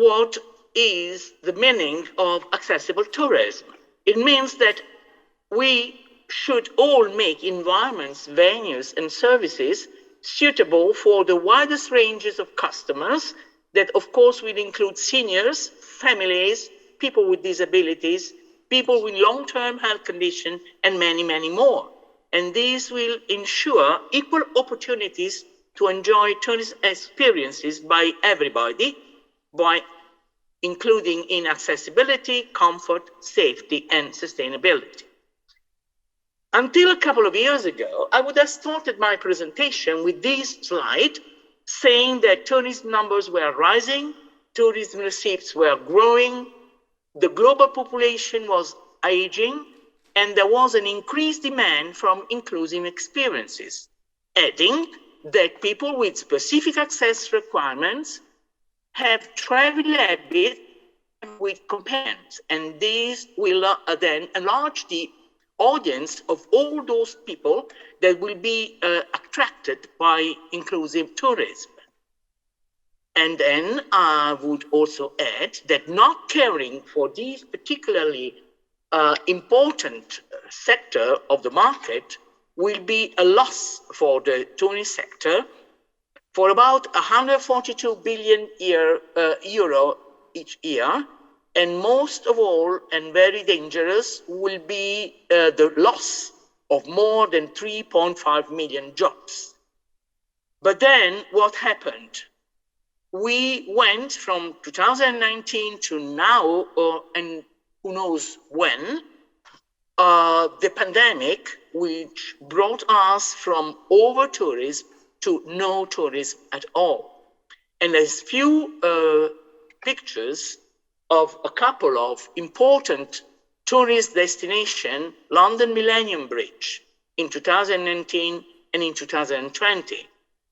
what is the meaning of accessible tourism? It means that we should all make environments, venues, and services suitable for the widest ranges of customers that, of course, will include seniors, families, people with disabilities, people with long-term health conditions, and many, many more. And these will ensure equal opportunities to enjoy tourist experiences by everybody, by including in accessibility, comfort, safety, and sustainability. Until a couple of years ago, I would have started my presentation with this slide saying that tourist numbers were rising, tourism receipts were growing, the global population was aging, and there was an increased demand from inclusive experiences, adding that people with specific access requirements have travel habits with companions, and these will then enlarge the audience of all those people that will be attracted by inclusive tourism. And then I would also add that not caring for this particularly important sector of the market will be a loss for the tourism sector for about 142 billion euro each year. And most of all, and very dangerous, will be the loss of more than 3.5 million jobs. But then what happened? We went from 2019 to now, and who knows when, the pandemic, which brought us from over-tourism to no tourism at all. And there's few pictures of a couple of important tourist destinations, London Millennium Bridge in 2019 and in 2020,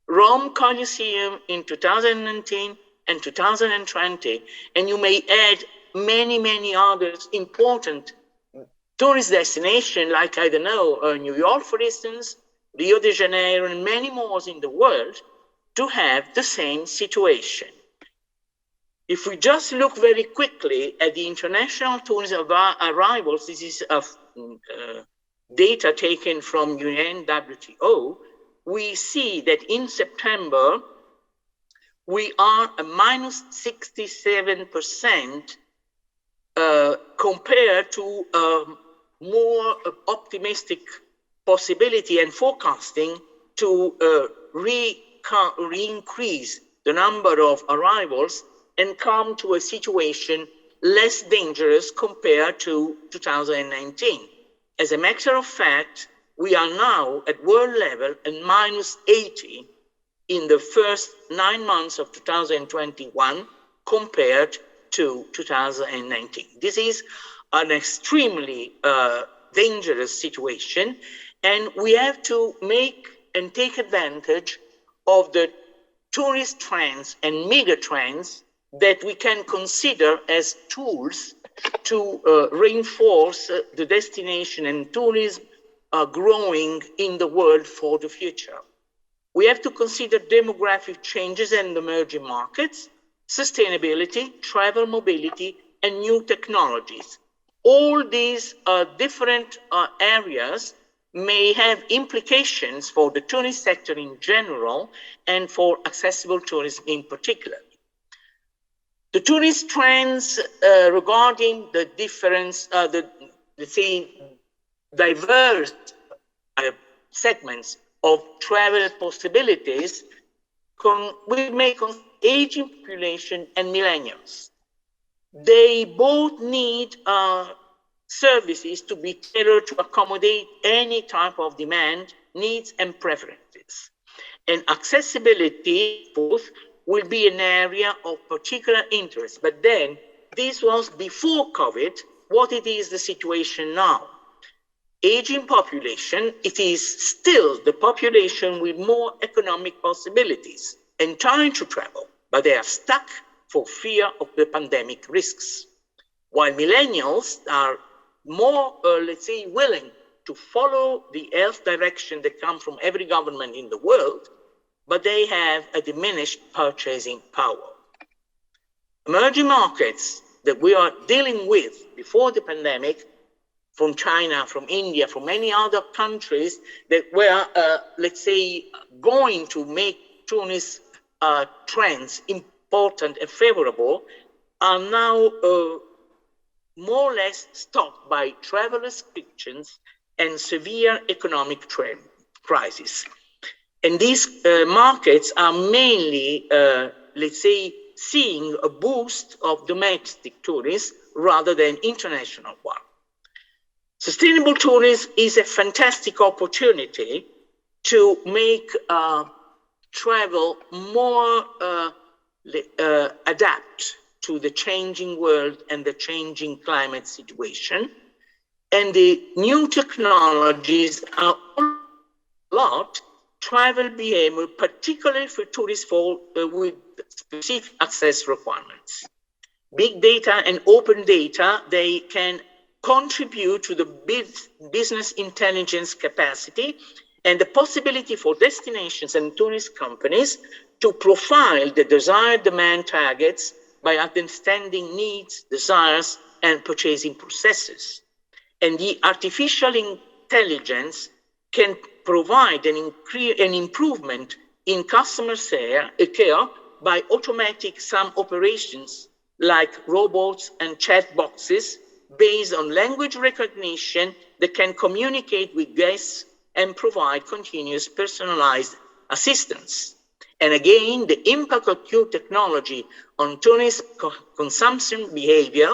Rome Colosseum in 2019 and 2020, and you may add many, many others important tourist destinations like, I don't know, New York, for instance, Rio de Janeiro, and many more in the world to have the same situation. If we just look very quickly at the international tourism arrivals, this is data taken from UNWTO, we see that in September, we are a minus 67% compared to more optimistic possibility and forecasting to re-increase the number of arrivals and come to a situation less dangerous compared to 2019. As a matter of fact, we are now at world level at minus 80 in the first 9 months of 2021 compared to 2019. This is an extremely dangerous situation, and we have to make and take advantage of the tourist trends and mega trends that we can consider as tools to reinforce the destination and tourism growing in the world for the future. We have to consider demographic changes in emerging markets, sustainability, travel mobility, and new technologies. All these different areas may have implications for the tourist sector in general and for accessible tourism in particular. The tourist trends regarding the different, diverse segments of travel possibilities will make on aging population and millennials. They both need services to be tailored to accommodate any type of demand, needs, and preferences. And accessibility, both, will be an area of particular interest. But then, this was before COVID. What it is the situation now? Aging population, it is still the population with more economic possibilities and time to travel, but they are stuck for fear of the pandemic risks. While millennials are more, willing to follow the health direction that comes from every government in the world, but they have a diminished purchasing power. emerging markets that we are dealing with before the pandemic, from China, from India, from many other countries that were, let's say, going to make Tunis trends important and favorable, are now more or less stopped by travel restrictions and severe economic crisis. And these markets are mainly, let's say, seeing a boost of domestic tourism rather than international one. Sustainable tourism is a fantastic opportunity to make travel more adapt to the changing world and the changing climate situation. And the new technologies are a lot travel behavior, particularly for tourists with specific access requirements. Big data and open data, they can contribute to the business intelligence capacity and the possibility for destinations and tourist companies to profile the desired demand targets by understanding needs, desires, and purchasing processes. And the artificial intelligence can provide an improvement in customer care by automating some operations like robots and chat boxes based on language recognition that can communicate with guests and provide continuous personalized assistance. And again, the impact of new technology on tourist consumption behavior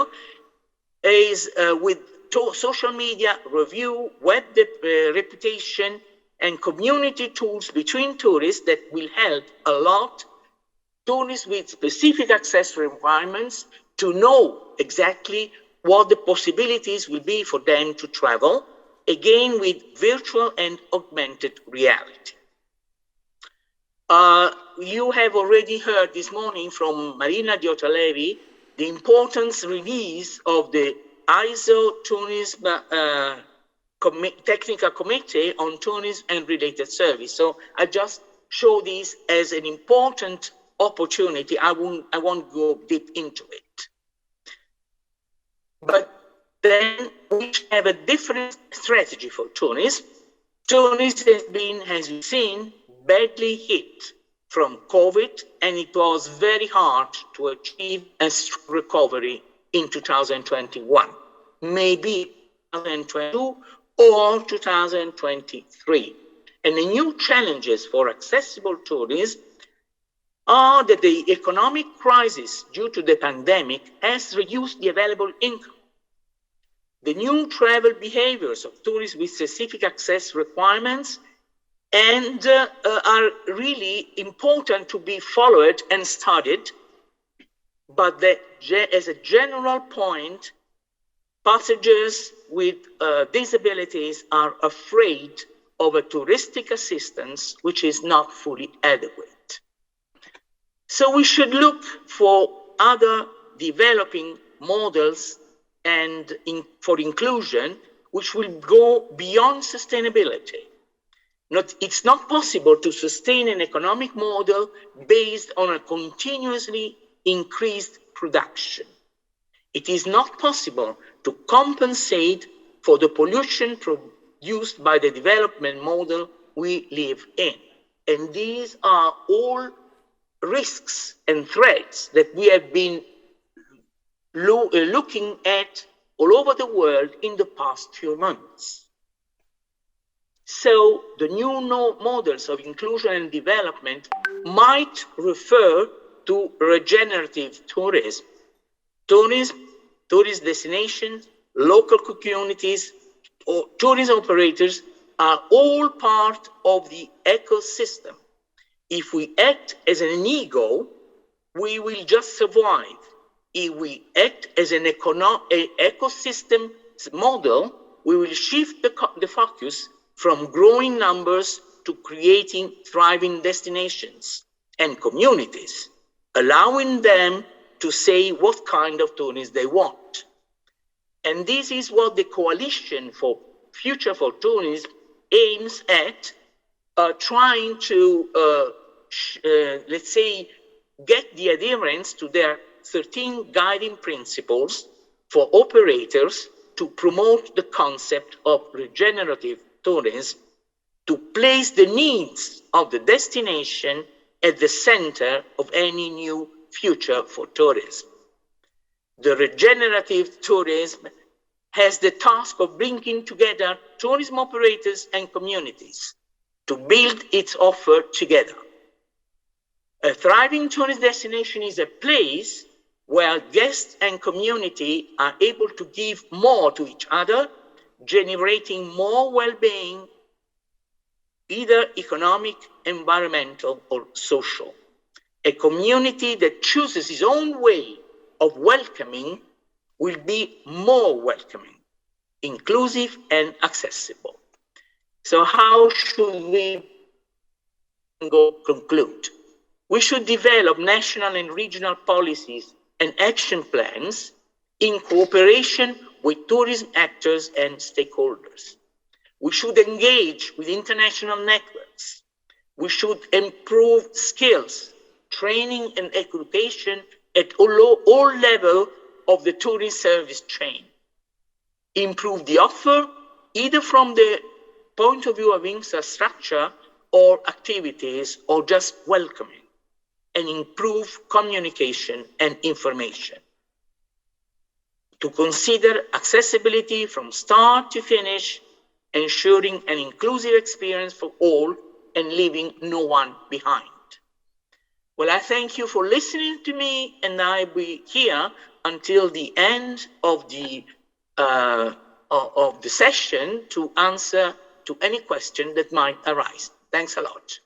is with social media review, web reputation, and community tools between tourists that will help a lot tourists with specific access requirements to know exactly what the possibilities will be for them to travel, again with virtual and augmented reality. You have already heard this morning from Marina Diottalevi the importance release of the ISO tourism technical committee on tourism and related service. So I just show this as an important opportunity. I won't go deep into it. But then we have a different strategy for tourism. Tourism has been, as you've seen, badly hit from COVID, and it was very hard to achieve a strong recovery in 2021, maybe 2022 or 2023. And the new challenges for accessible tourism are that the economic crisis due to the pandemic has reduced the available income. The new travel behaviors of tourists with specific access requirements and are really important to be followed and studied, but that as a general point, passengers with disabilities are afraid of a touristic assistance which is not fully adequate. So we should look for other developing models and for inclusion, which will go beyond sustainability. It's not possible to sustain an economic model based on a continuously increased production. It is not possible to compensate for the pollution produced by the development model we live in. And these are all risks and threats that we have been looking at all over the world in the past few months. So the new models of inclusion and development might refer to regenerative tourism. Tourist destinations, local communities, or tourism operators are all part of the ecosystem. If we act as an ego, we will just survive. If we act as an ecosystem model, we will shift the focus from growing numbers to creating thriving destinations and communities, allowing them to say what kind of tourism they want. And this is what the Coalition for Future for Tourism aims at, trying to, let's say, get the adherence to their 13 guiding principles for operators to promote the concept of regenerative tourism, to place the needs of the destination at the center of any new future for tourism. The regenerative tourism has the task of bringing together tourism operators and communities to build its offer together. A thriving tourist destination is a place where guests and community are able to give more to each other, generating more well-being, either economic, environmental, or social. A community that chooses its own way of welcoming will be more welcoming, inclusive, and accessible. So how should we conclude? We should develop national and regional policies and action plans in cooperation with tourism actors and stakeholders. We should engage with international networks. We should improve skills, training, and education at all levels of the tourist service chain. Improve the offer, either from the point of view of infrastructure or activities, or just welcoming, and improve communication and information. To consider accessibility from start to finish, ensuring an inclusive experience for all and leaving no one behind. Well, I thank you for listening to me, and I'll be here until the end of the session to answer to any question that might arise. Thanks a lot.